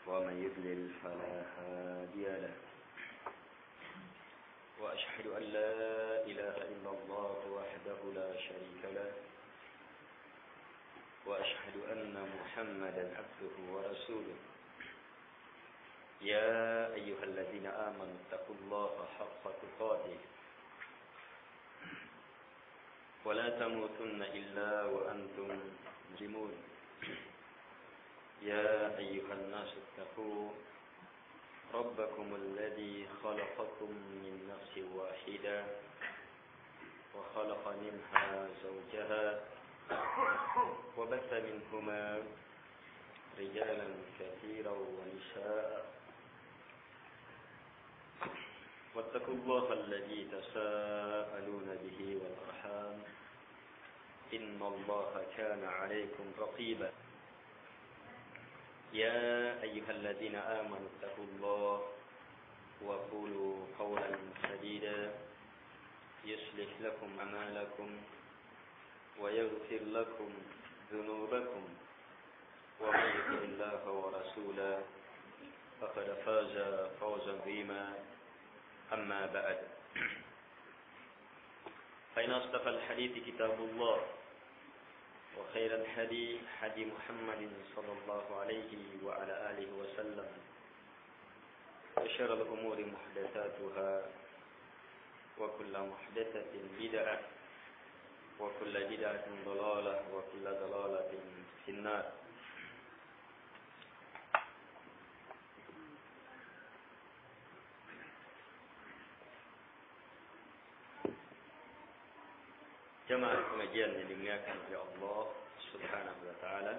ومن يضلل فلا هادي له وأشهد أن لا إله إلا الله وحده لا شريك له وأشهد أن محمدا عبده ورسوله يا أيها الذين آمنوا اتقوا الله حق تقاته ولا تموتن إلا وأنتم مسلمون يا أيها الناس اتقوا ربكم الذي خلقكم من نفس واحدة وخلق منها زوجها وبث منهما رجالا كثيرا ونساء واتقوا الله الذي تساءلون به والأرحام إن الله كان عليكم رقيبا يا أيها الذين آمنوا اتقوا الله وقولوا قولا سديدا يصلح لكم أعمالكم ويغفر لكم ذنوبكم ومن يطع الله ورسوله فقد فاز فوزا عظيما أما بعد فإن أصدق الحديث كتاب الله وخير الهدي هدي محمد صلى الله عليه وعلى آله وسلم وشر الأمور محدثاتها وكل محدثة بدعة وكل بدعة ضلالة وكل ضلالة في النار. Jamaah pengajian yang dimuliakan oleh Allah Subhanahu wa taala.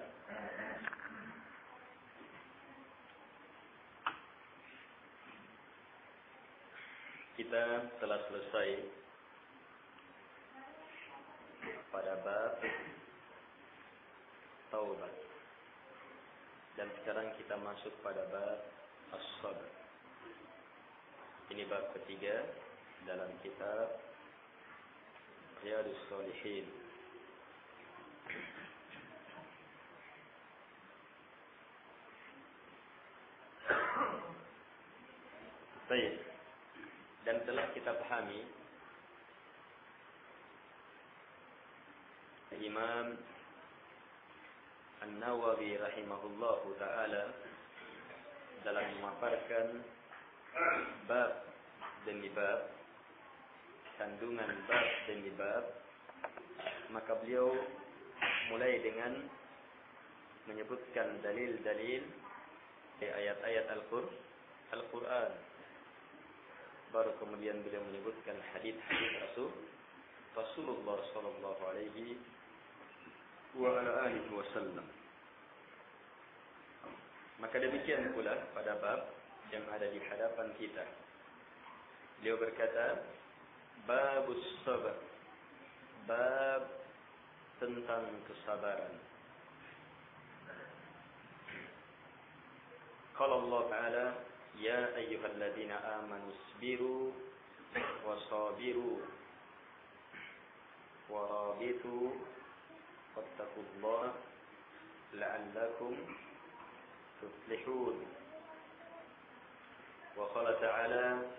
Kita telah selesai pada bab taubat. Dan sekarang kita masuk pada bab as-sabr. Ini bab ketiga dalam kitab Riyadhus Shalihin. Baik. Dan telah kita pahami Imam An-Nawawi rahimahullahu taala dalam memaparkan bab demi bab, kandungan bab demi bab, maka beliau mulai dengan menyebutkan dalil-dalil ayat-ayat Al-Quran. Baru kemudian beliau menyebutkan hadis-hadis Rasulullah sallallahu alaihi wa ala alihi wasallam. Maka demikian pula pada bab yang ada di hadapan kita. Beliau berkata, Babus sabar, bab tentang kesabaran. Qala Allah Ta'ala, Ya ayyuhalladzina amanu isbiru wasabiru warabitu wattaqullaha la'allakum tuflihun. Wa qala ta'ala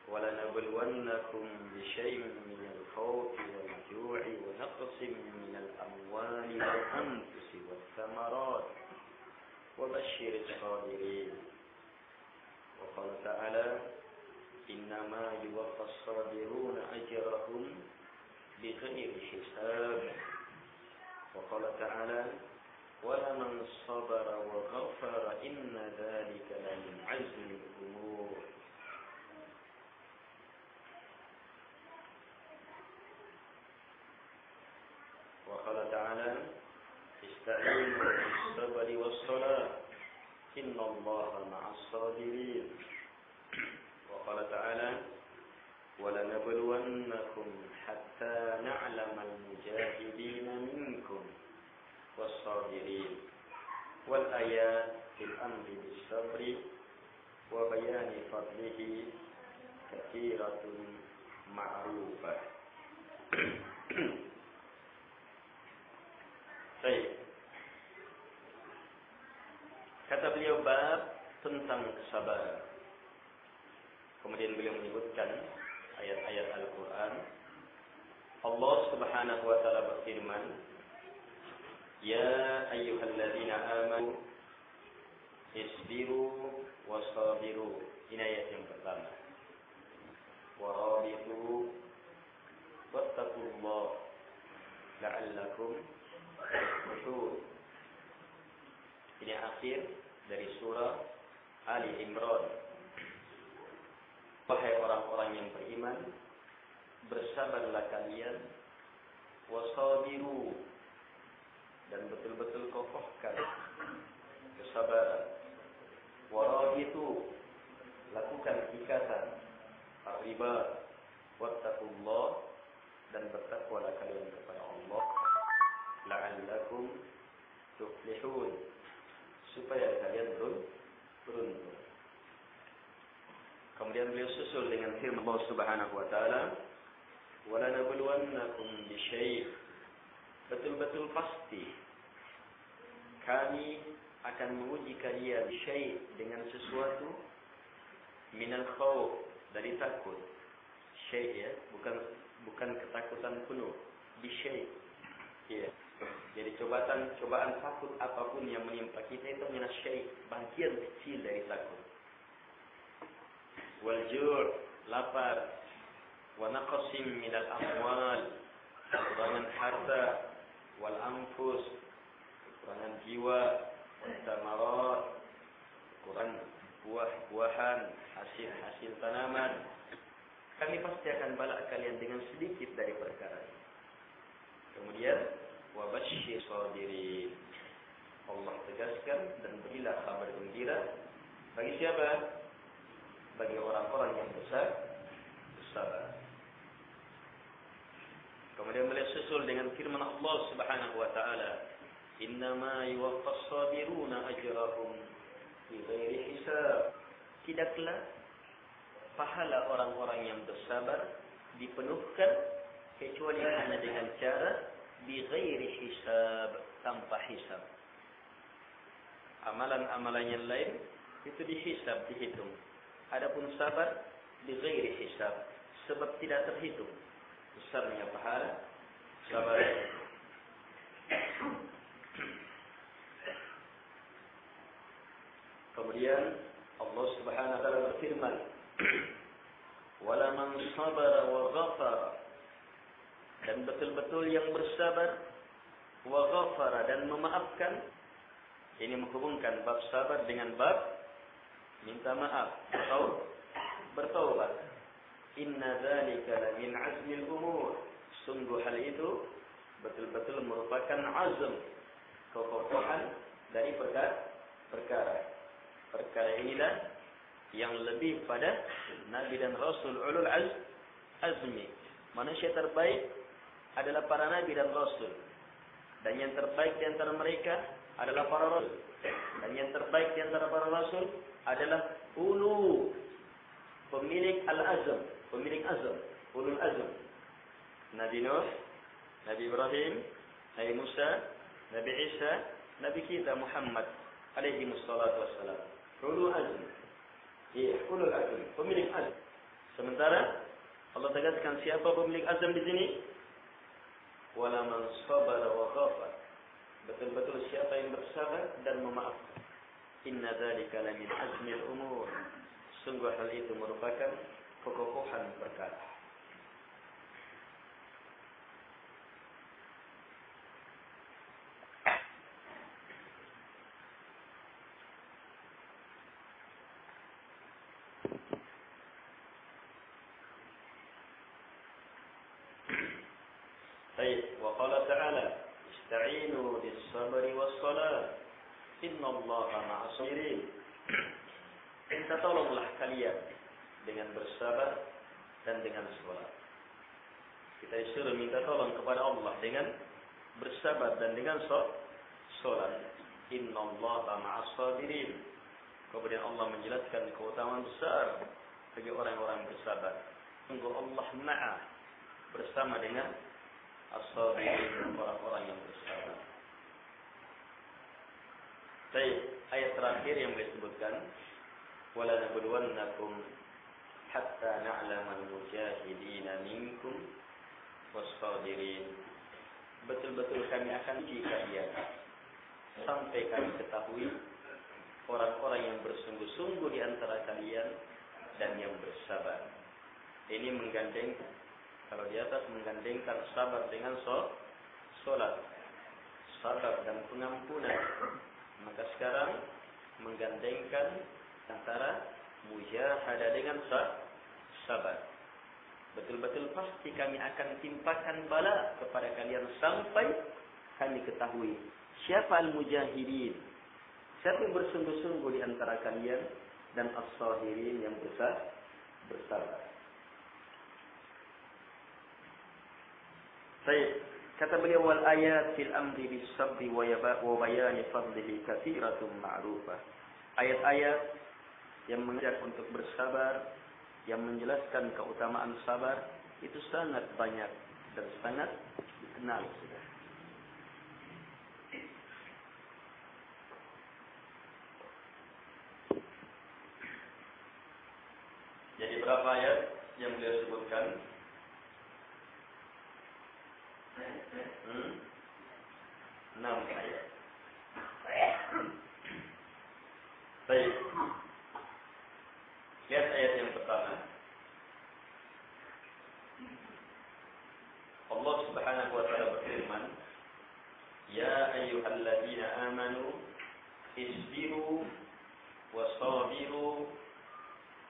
وَلَنَبْلُوَنَّكُمْ بِشَيْءٍ مِنَ الْخَوْفِ وَالْجُوعِ وَنَقْصٍ مِنَ الْأَمْوَالِ وَالْأَنْفُسِ وَالثَّمَرَاتِ وَبَشِّرِ الصَّابِرِينَ وَقَالَ تَعَالَى إِنَّمَا يُوَفَّى الصَّابِرُونَ أَجْرَهُمْ بِغَيْرِ حِسَابٍ وَقَالَ تَعَالَى وَلَمَنْ صَبَرَ وَغَفَرَ إِنَّ ذَلِكَ لَمِنْ عَزْمِ الْأُمُورِ. وقال تعالى استعينوا بالصبر والصلاة إن الله مع الصابرين. وقال تعالى ولنبلونكم حتى نعلم المجاهدين منكم والصابرين. والآيات في الأمر بالصبر وبيان فضله كثيرة معروفة. Baik. Kata beliau bab tentang kesabaran. Kemudian beliau menyebutkan ayat-ayat Al-Quran. Allah Subhanahu wa taala berfirman, "Ya ayyuhalladzina amanu isbiru wasabiru." Ini ayat yang pertama. Warabitu wattaqullah la'allakum tuflihun. Ini akhir dari surah Ali Imran. Wahai orang-orang yang beriman, bersabarlah kalian, wasabiru, dan betul-betul kokohkan kesabaran. Warabitu, lakukan ikatan ar-riba, wattaqullah, dan bertakwalah kalian kepada Allah, la'allakum tuflihun, supaya kalian beruntung. Kemudian beliau susul dengan firman Allah Subhanahu wa taala, "Walanabluwannakum bisyai'." Betul-betul pasti kami akan menguji kalian bisyai' dengan sesuatu, minal khauf, dari takut. Syai' ya, bukan ketakutan penuh. Bisyai'. Ya. Jadi cobaan takut apapun yang menimpa kita itu minas syai', bagian kecil dari takut. Wal ju', lapar. Wa naqsim minal amwal, kekurangan harta. Wal anfus, kekurangan jiwa. Wal thamarat, kekurangan buah-buahan, hasil tanaman. Kami pasti akan balak kalian dengan sedikit dari perkara ini. Kemudian wa basyir sabirin. Allah tegaskan dan berilah kabar gembira bagi siapa? Bagi orang-orang yang bersabar. Kemudian beliau susul dengan firman Allah Subhanahu wa taala, "Innama yuwaffas sabiruna ajrahum bighairi hisab." Tidaklah pahala orang-orang yang bersabar dipenuhkan kecuali hanya dengan cara bighairi hisab, tanpa hisab. Amalan-amalan yang lain itu dihisab, dihitung. Adapun sabar bighairi hisab, sebab tidak terhitung besarnya pahala sabar. Kemudian Allah Subhanahu wa taala berfirman, "Wala man sabara wa ghafara." Dan betul-betul yang bersabar, wa ghafara, dan memaafkan. Ini menghubungkan bab sabar dengan bab minta maaf atau bertaubat. Inna dzalika la min azmil umur. Sungguh hal itu betul-betul merupakan azm, kekokohan dari perkara. Perkara inilah yang lebih pada Nabi dan Rasul ulul azmi. Manusia terbaik adalah para Nabi dan Rasul. Dan yang terbaik di antara mereka adalah para Rasul. Dan yang terbaik di antara para Rasul adalah ulu, pemilik al-azm, pemilik azm, ulul azm. Nabi Nuh, Nabi Ibrahim, Nabi Musa, Nabi Isa, Nabi kita Muhammad alaihi wassalatu wassalam. Ulul azm. Ya, ulul azm, pemilik azm. Sementara Allah tegaskan siapa pemilik azam di sini? Wala man sabara wa ghafar. Betul-betul siapa yang bersabar dan memaafkan. Inna dzalika la min azmil umur. Sungguh hal itu merupakan kekokohan perkara. Baik, wa qala ta'ala, "Ista'inu bis-sabri was-salah, innallaha ma'as sabirin." Minta tolonglah kalian dengan bersabar dan dengan salat. Kita disuruh minta tolong kepada Allah dengan bersabar dan dengan salat. Innallaha ma'as sabirin. Kemudian Allah menjelaskan keutamaan besar bagi orang-orang bersabar. Sungguh Allah ma'a, bersama dengan as-sabirin, orang-orang yang bersabar. Baik. ayat terakhir yang beliau sebutkan, wala nabluwannakum hatta na'lamal mujahidina minkum was-sabirin. Betul-betul kami akan uji kalian sampai kami ketahui orang-orang yang bersungguh-sungguh di antara kalian dan yang bersabar. Ini menggandengkan, kalau di atas menggandengkan sabar dengan sholat, sabar dan pengampunan, maka sekarang menggandengkan antara mujahadah dengan sabar. Betul-betul pasti kami akan timpakan bala kepada kalian sampai kami ketahui siapa al-mujahidin, siapa yang bersungguh-sungguh di antara kalian, dan as-sabirin yang bersabar. Baik, kata beliau, wal ayat fil amri bis sabri wa bayani fadlihi katsiratun ma'rufah. Ayat-ayat yang mengajak untuk bersabar, yang menjelaskan keutamaan sabar, itu sangat banyak dan sangat dikenal sudah. Jadi berapa ayat yang beliau sebutkan? 6 ayat. Baik. Lihat ayat yang pertama. Allah Subhanahu wa taala berfirman, "Ya ayyuhalladzina amanu isbiru wasabiru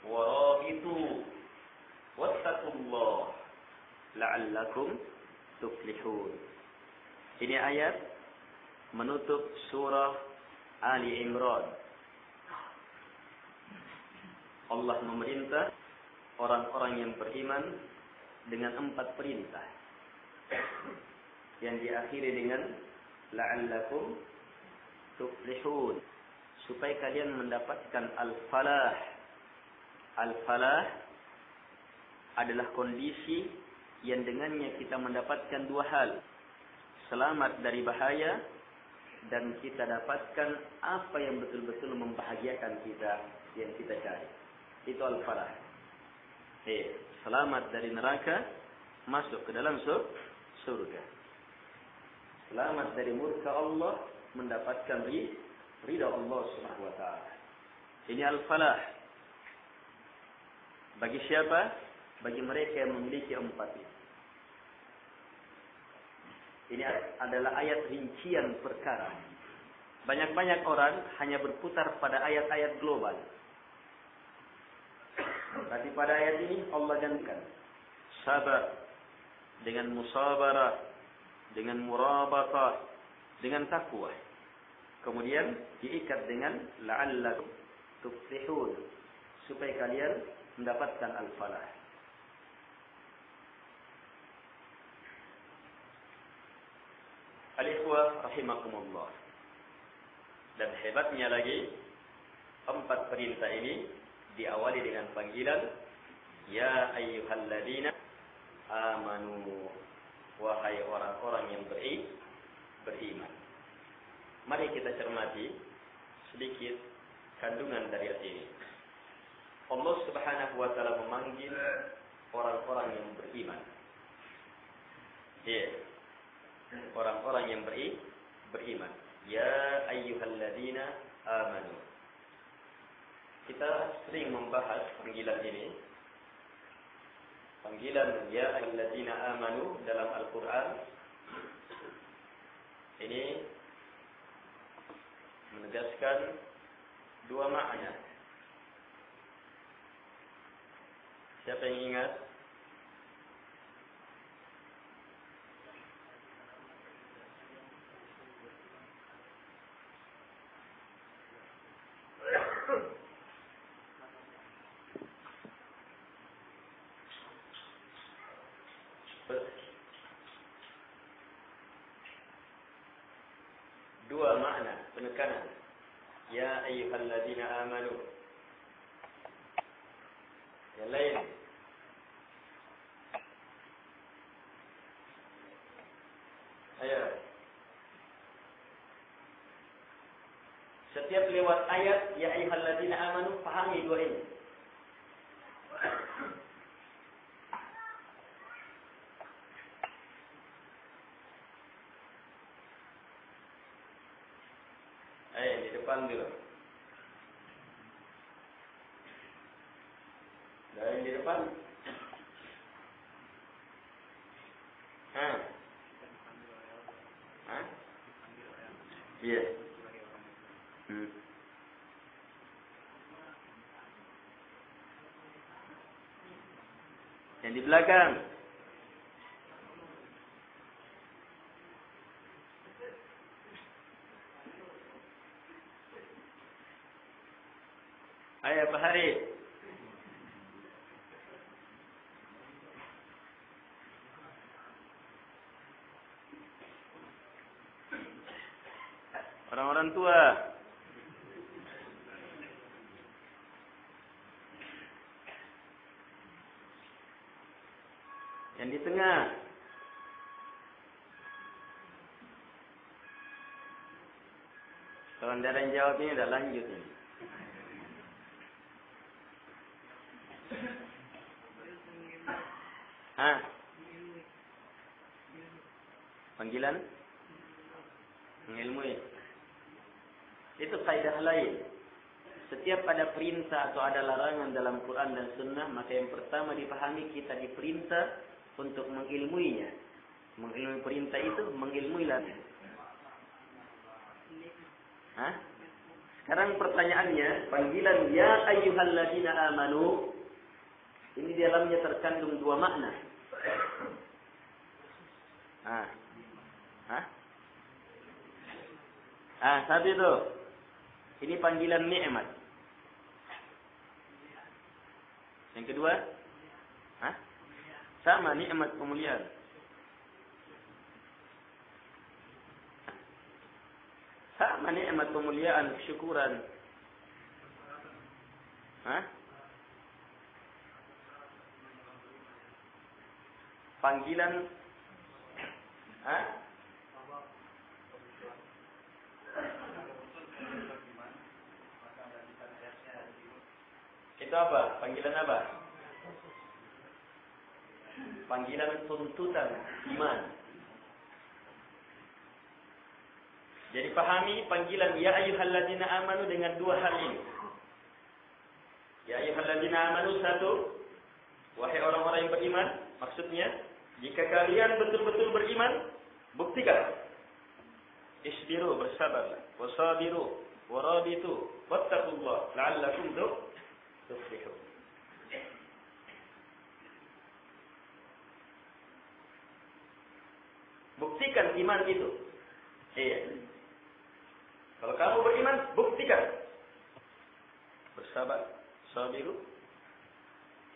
warabitu wattaqullaha la'allakum tuflihun." Ini ayat menutup surah Ali Imran. Allah memerintah orang-orang yang beriman dengan 4 perintah yang diakhiri dengan la'allakum tuflihun, supaya kalian mendapatkan al-falah. Al-falah adalah kondisi yang dengannya kita mendapatkan 2 hal: selamat dari bahaya, dan kita dapatkan apa yang betul-betul membahagiakan kita yang kita cari. Itu al-falah. Selamat dari neraka, masuk ke dalam surga. Selamat dari murka Allah, mendapatkan ridha Allah Subhanahu wa taala. Ini al-falah. Bagi siapa? Bagi mereka yang memiliki 4 itu. Ini adalah ayat rincian perkara. Banyak-banyak orang hanya berputar pada ayat-ayat global. Tapi pada ayat ini Allah gantikan sabar dengan musabarah, dengan murabatah, dengan takwa. Kemudian diikat dengan la'allakum tuflihun, supaya kalian mendapatkan al-falah. Al-ikhwah rahimakumullah. Dan hebatnya lagi, 4 perintah ini diawali dengan panggilan ya ayyuhalladzina amanu, wahai orang-orang yang beriman. Mari kita cermati sedikit kandungan dari ayat ini. Allah Subhanahu wa taala memanggil orang-orang yang beriman. Orang-orang yang beriman. Ya ayyuhalladzina amanu. Kita sering membahas panggilan ini. Panggilan ya ayyuhalladzina amanu dalam Al-Quran ini menegaskan 2 makna. Siapa yang ingat? Dua makna penekanan. Ya ayyuhalladzina amanu. Yang lain. Ayo. Setiap lewat ayat ya ayyuhalladzina amanu, pahami dua ini. Di depan dulu. Dari di depan. Iya. Yang di belakang. Ayo Pak Hari. Orang-orang tua. Yang di tengah. Kalau tidak ada yang jawab ini udah lanjut ini. Panggilan mengilmui. Itu kaidah lain. Setiap ada perintah atau ada larangan dalam Quran dan Sunnah, maka yang pertama dipahami kita diperintah untuk mengilmuinya. Mengilmui perintah itu, mengilmui lagi. Sekarang pertanyaannya, panggilan ya ayyuhalladzina amanu, ini di dalamnya terkandung dua makna. Satu itu. Ini panggilan nikmat. Yang kedua, sama nikmat kemuliaan. Sama nikmat kemuliaan, kesyukuran. Panggilan itu apa? Panggilan apa? Panggilan tuntutan iman. Jadi pahami panggilan ya ayyuhalladzina amanu dengan dua hal ini. Ya ayyuhalladzina amanu, satu, wahai orang-orang yang beriman, maksudnya jika kalian betul-betul beriman, buktikan. Isbiru, bersabarlah, wasabiru, warabitu, wattaqullah la'allakum tuflihun. Buktikan iman itu. Iya. Kalau kamu beriman, buktikan. Bersabar, sabiru.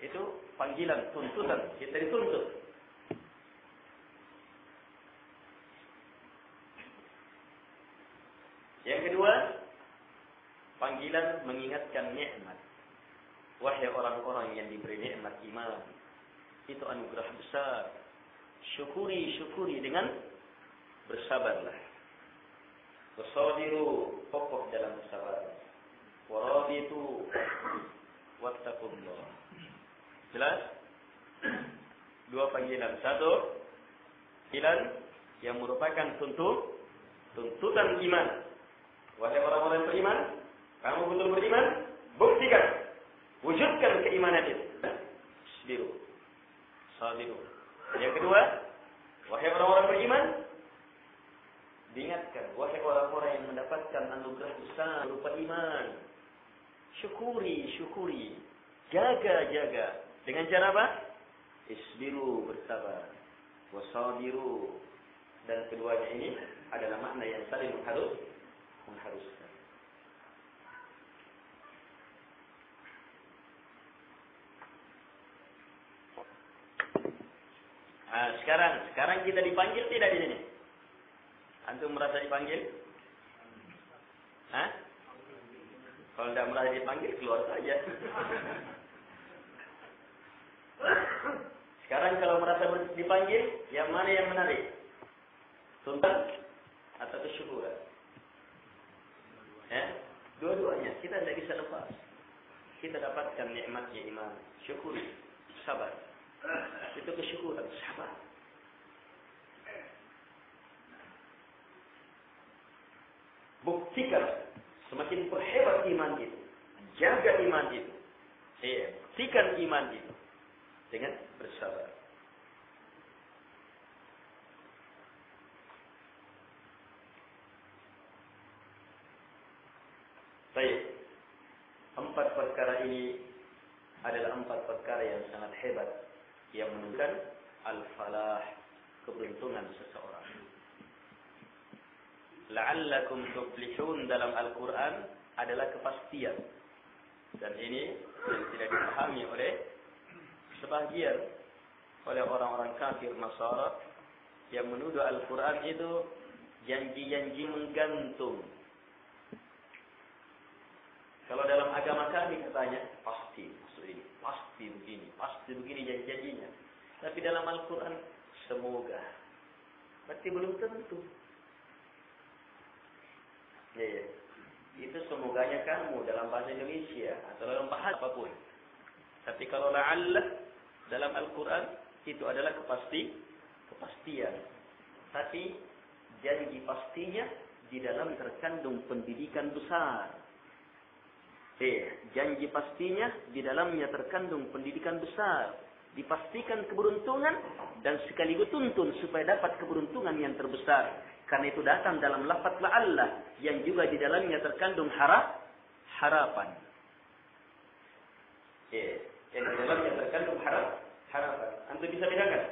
Itu panggilan, tuntutan. Kita dituntut. Yang kedua, panggilan mengingatkan nikmat. Wahai orang-orang yang diberi nikmat iman, itu anugerah besar. Syukuri dengan bersabarlah. Wasabiru, kokoh dalam bersabar. Warabitu, wattaqullah. Jelas? Dua panggilan. Satu, panggilan yang merupakan tuntutan iman. Wahai orang-orang beriman, kamu betul beriman, buktikan, wujudkan keimanan itu. Sabiru, sabiru. Yang kedua, wahai orang-orang beriman, diingatkan, wahai orang-orang yang mendapatkan anugerah besar berupa iman, syukuri, jaga. Dengan cara apa? Isbiru, bersabar, wasabiru. Dan keduanya ini adalah makna yang saling mengharuskan. Sekarang kita dipanggil tidak di sini? Antum merasa dipanggil? Kalau tidak merasa dipanggil, keluar saja. Sekarang kalau merasa dipanggil, yang mana yang menarik? Tuntutan atau kesyukuran? Dua-duanya kita tidak bisa lepas. Kita dapatkan nikmatnya iman, syukuri, sabar. Itu kesyukuran, sabar. Buktikan semakin perhebat iman itu, jaga iman itu. Buktikan iman itu dengan bersabar. Baik. 4 perkara ini adalah 4 perkara yang sangat hebat yang menunjukkan al-falah, keberuntungan seseorang. La'allakum tuflihun dalam Al-Quran adalah kepastian. Dan ini yang tidak dipahami oleh sebagian oleh orang-orang kafir Nasara yang menuduh Al-Quran itu janji-janji menggantung. Kalau dalam agama kami katanya pasti maksud ini, pasti begini janji-janjinya. Tapi dalam Al-Quran semoga. Berarti belum tentu. Ya. Itu semoganya kamu dalam bahasa Indonesia atau dalam bahasa apapun. Tapi kalau la'alla dalam Al-Quran itu adalah kepastian. Tapi janji pastinya di dalam terkandung pendidikan besar. Janji pastinya di dalamnya terkandung pendidikan besar. Dipastikan keberuntungan dan sekaligus tuntun supaya dapat keberuntungan yang terbesar. Karena itu datang dalam lafaz la'alla yang juga di dalamnya terkandung harapan. Yang di dalamnya terkandung harapan. Antum bisa bedakan?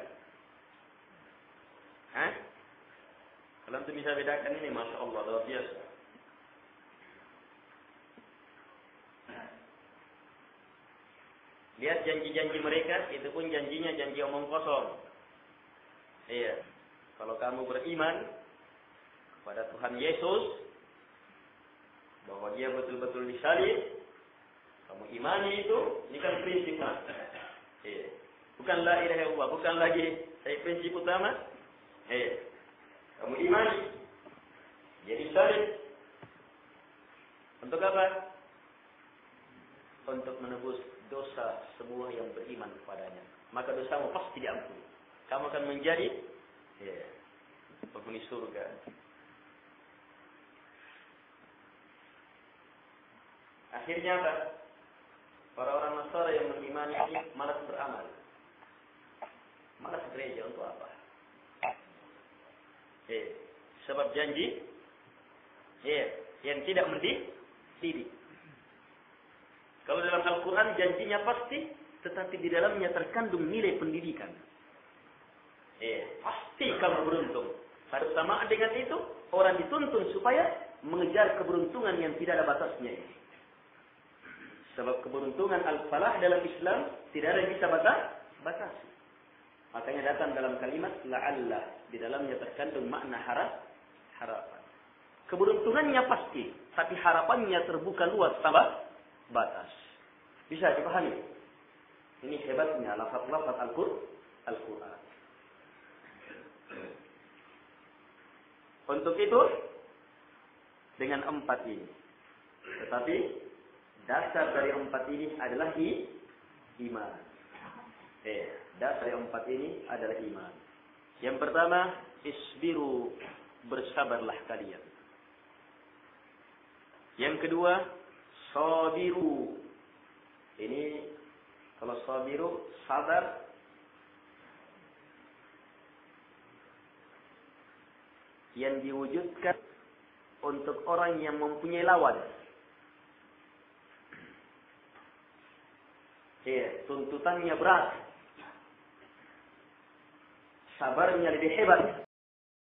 Kalau antum bisa bedakan ini, Masya Allah, luar biasa. Lihat janji-janji mereka, itu pun janjinya janji omong kosong. Kalau kamu beriman kepada Tuhan Yesus, bahwa dia betul-betul disalib, kamu imani itu, ini kan prinsip. Bukan la ilaha illallah, bukan lagi prinsip utama. Kamu imani, dia disalib. Untuk apa? Untuk menebus dosa semua yang beriman kepadanya. Maka dosamu pasti diampuni. Kamu akan menjadi penghuni surga. Akhirnya apa? Orang-orang Nasara yang beriman ini malas beramal. Malas gereja untuk apa? Sebab janji yang tidak mendidik. Kalau dalam Al-Quran janjinya pasti, tetapi di dalamnya terkandung nilai pendidikan. Pasti kamu beruntung. Bersamaan dengan itu, orang dituntun supaya mengejar keberuntungan yang tidak ada batasnya. Sebab keberuntungan al-falah dalam Islam tidak ada yang bisa batasi. Makanya datang dalam kalimat la'alla, di dalamnya terkandung makna harapan. Keberuntungannya pasti, tapi harapannya terbuka luas tanpa batas. Bisa dipahami? Ini hebatnya lafaz-lafaz Al-Quran. Untuk itu, dengan 4 ini. Tetapi, dasar dari 4 ini adalah iman. Dasar dari 4 ini adalah iman. Yang pertama, isbiru, bersabarlah kalian. Yang kedua, sabiru. Ini kalau sabiru, sabar. Yang diwujudkan untuk orang yang mempunyai lawan. Tuntutannya berat. Sabarnya lebih hebat.